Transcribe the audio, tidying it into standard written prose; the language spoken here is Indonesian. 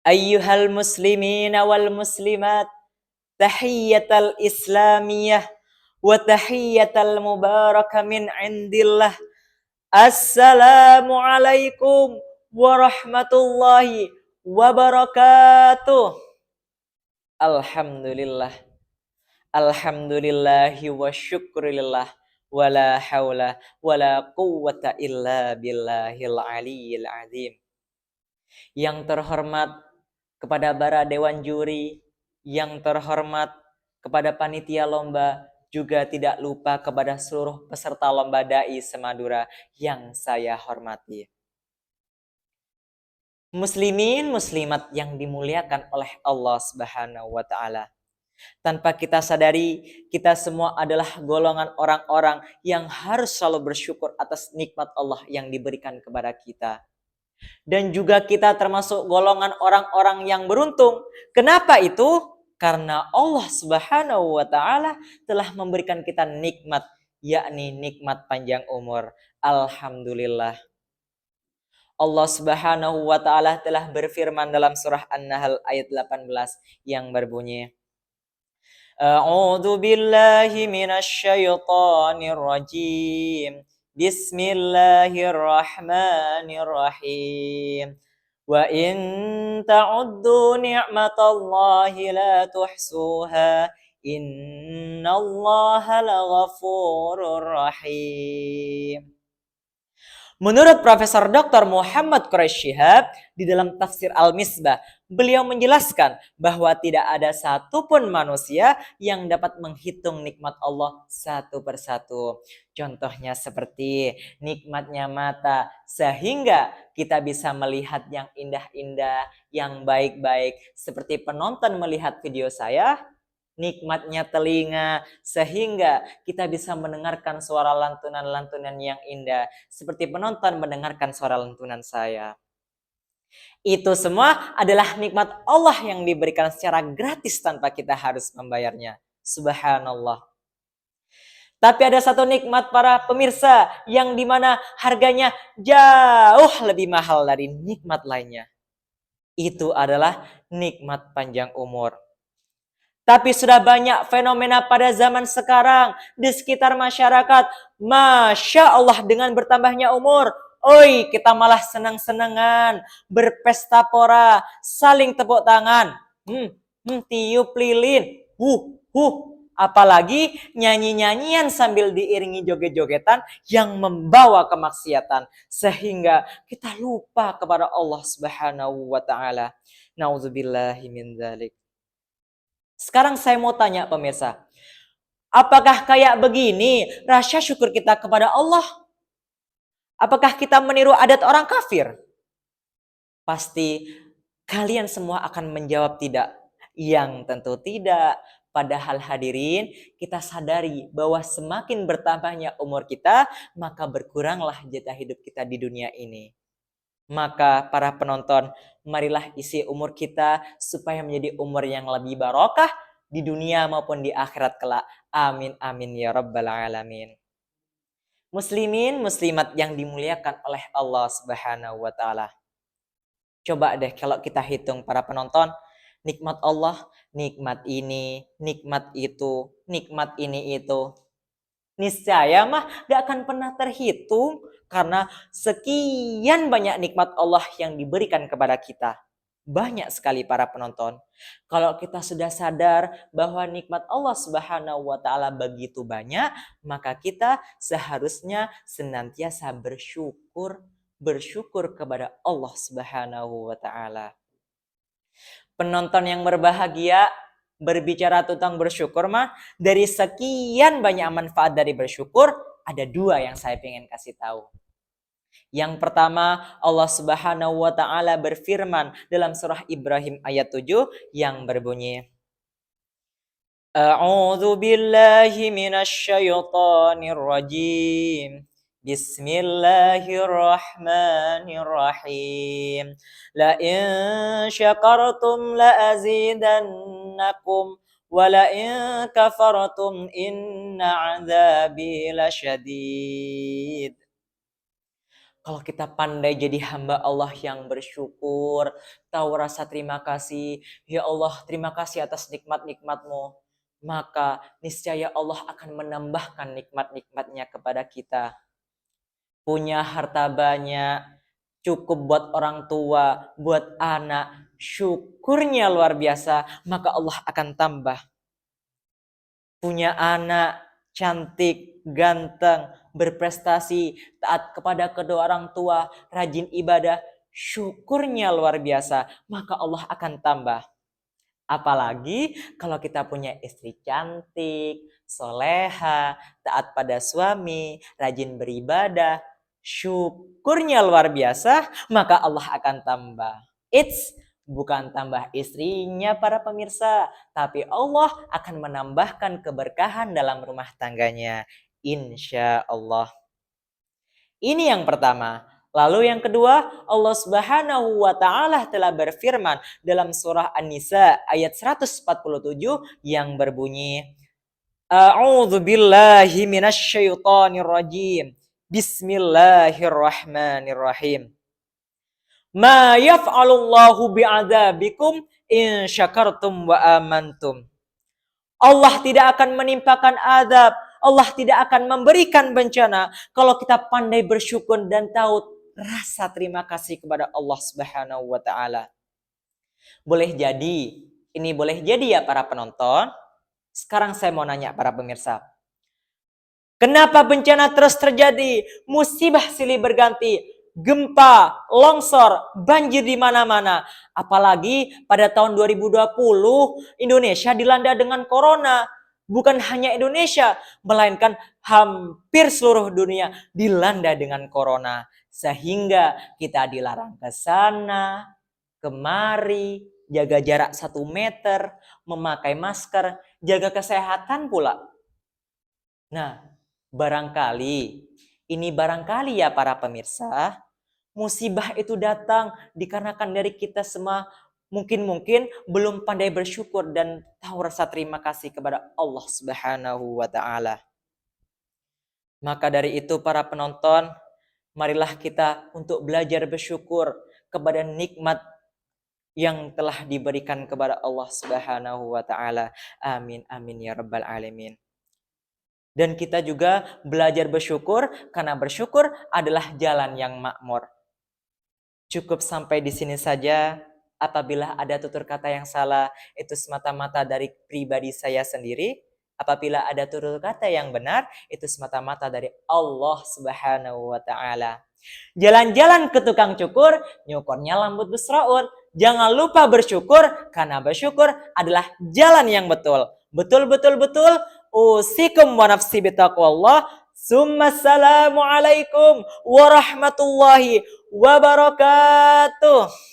Ayyuhal muslimin wal muslimat, tahiyyatal islamiyah wa tahiyyatal mubarakah min indillah. Assalamu alaikum warahmatullahi wabarakatuh. Alhamdulillah. Alhamdulillahi wa syukurillah. Wala hawla wala quwwata illa billahil aliyyil azim. Yang terhormat kepada para dewan juri, yang terhormat kepada panitia lomba, juga tidak lupa kepada seluruh peserta lomba dai Semadura yang saya hormati. Muslimin muslimat yang dimuliakan oleh Allah Subhanahu wa taala. Tanpa kita sadari, kita semua adalah golongan orang-orang yang harus selalu bersyukur atas nikmat Allah yang diberikan kepada kita. Dan juga kita termasuk golongan orang-orang yang beruntung. Kenapa itu? Karena Allah Subhanahu wa taala telah memberikan kita nikmat, yakni nikmat panjang umur. Alhamdulillah. Allah Subhanahu wa taala telah berfirman dalam surah An-Nahl ayat 18 yang berbunyi, A'udzu billahi minasy syaithanir rajim. Bismillahirrahmanirrahim. Wa in ta'uddu ni'matallahi la tuhsuha. Innallaha laghafurur rahim. Menurut Profesor Dr. Muhammad Quraish Shihab di dalam tafsir Al-Misbah, beliau menjelaskan bahwa tidak ada satupun manusia yang dapat menghitung nikmat Allah satu persatu. Contohnya seperti nikmatnya mata, sehingga kita bisa melihat yang indah-indah, yang baik-baik. Seperti penonton melihat video saya, nikmatnya telinga, sehingga kita bisa mendengarkan suara lantunan-lantunan yang indah, seperti penonton mendengarkan suara lantunan saya. Itu semua adalah nikmat Allah yang diberikan secara gratis tanpa kita harus membayarnya. Subhanallah. Tapi ada satu nikmat para pemirsa yang dimana harganya jauh lebih mahal dari nikmat lainnya. Itu adalah nikmat panjang umur. Tapi sudah banyak fenomena pada zaman sekarang di sekitar masyarakat. Masya Allah, dengan bertambahnya umur, oi, kita malah senang-senangan, berpesta pora, saling tepuk tangan, tiup lilin, apalagi nyanyi-nyanyian sambil diiringi joget-jogetan yang membawa kemaksiatan, sehingga kita lupa kepada Allah Subhanahu wa taala. Nauzubillahi min dzalik. Sekarang saya mau tanya pemirsa, apakah kayak begini rasa syukur kita kepada Allah? Apakah kita meniru adat orang kafir? Pasti kalian semua akan menjawab tidak. Yang tentu tidak. Padahal hadirin, kita sadari bahwa semakin bertambahnya umur kita, maka berkuranglah jatah hidup kita di dunia ini. Maka para penonton, marilah isi umur kita supaya menjadi umur yang lebih barokah di dunia maupun di akhirat kelak. Amin amin ya rabbal alamin. Muslimin muslimat yang dimuliakan oleh Allah Subhanahu wa taala. Coba deh kalau kita hitung para penonton, nikmat Allah, nikmat ini, nikmat itu, nikmat ini itu. Niscaya mah gak akan pernah terhitung karena sekian banyak nikmat Allah yang diberikan kepada kita. Banyak sekali para penonton. Kalau kita sudah sadar bahwa nikmat Allah Subhanahu wa taala begitu banyak, maka kita seharusnya senantiasa bersyukur kepada Allah Subhanahu wa taala. Penonton yang berbahagia, berbicara tentang bersyukur mah, dari sekian banyak manfaat dari bersyukur, ada dua yang saya ingin kasih tahu. Yang pertama, Allah Subhanahu wa taala berfirman dalam surah Ibrahim ayat 7 yang berbunyi, A'udzu billahi minasy syaithanir rajim. Bismillahirrahmanirrahim. La in syakartum la azidannakum wa la in kafartum inna 'adzabi lasyadid. Kalau kita pandai jadi hamba Allah yang bersyukur, tahu rasa terima kasih, ya Allah terima kasih atas nikmat-nikmat-Mu, maka niscaya Allah akan menambahkan nikmat-nikmatnya kepada kita. Punya harta banyak, cukup buat orang tua, buat anak, syukurnya luar biasa, maka Allah akan tambah. Punya anak cantik, ganteng, berprestasi, taat kepada kedua orang tua, rajin ibadah, syukurnya luar biasa, maka Allah akan tambah. Apalagi kalau kita punya istri cantik, soleha, taat pada suami, rajin beribadah, syukurnya luar biasa, maka Allah akan tambah. It's bukan tambah istrinya para pemirsa, tapi Allah akan menambahkan keberkahan dalam rumah tangganya. Insya Allah. Ini yang pertama. Lalu yang kedua, Allah Subhanahu wa taala telah berfirman dalam surah An-Nisa ayat 147 yang berbunyi, A'udzu billahi minasyaitonir rajim. Bismillahirrahmanirrahim. Ma yaf'alullahu bi'adzabikum in syakartum wa amantum. Allah tidak akan menimpakan azab, Allah tidak akan memberikan bencana kalau kita pandai bersyukur dan tahu rasa terima kasih kepada Allah Subhanahu wa taala. Boleh jadi ya para penonton. Sekarang saya mau nanya para pemirsa. Kenapa bencana terus terjadi? Musibah silih berganti, gempa, longsor, banjir di mana-mana. Apalagi pada tahun 2020 Indonesia dilanda dengan corona. Bukan hanya Indonesia, melainkan hampir seluruh dunia dilanda dengan corona. Sehingga kita dilarang ke sana, kemari, jaga jarak 1 meter, memakai masker, jaga kesehatan pula. Nah, barangkali ya para pemirsa, musibah itu datang dikarenakan dari kita semua mungkin belum pandai bersyukur dan tahu rasa terima kasih kepada Allah Subhanahu wa taala. Maka dari itu para penonton, marilah kita untuk belajar bersyukur kepada nikmat yang telah diberikan kepada Allah Subhanahu wa taala. Amin amin ya rabbal alamin. Dan kita juga belajar bersyukur karena bersyukur adalah jalan yang makmur. Cukup sampai di sini saja. Apabila ada tutur kata yang salah, itu semata-mata dari pribadi saya sendiri. Apabila ada tutur kata yang benar, itu semata-mata dari Allah Subhanahu wa taala. Jalan-jalan ke tukang cukur, nyukurnya lambut busraun. Jangan lupa bersyukur karena bersyukur adalah jalan yang betul. Betul. Usikum wa nafsi bitaqwallah. Assalamualaikum warahmatullahi wabarakatuh.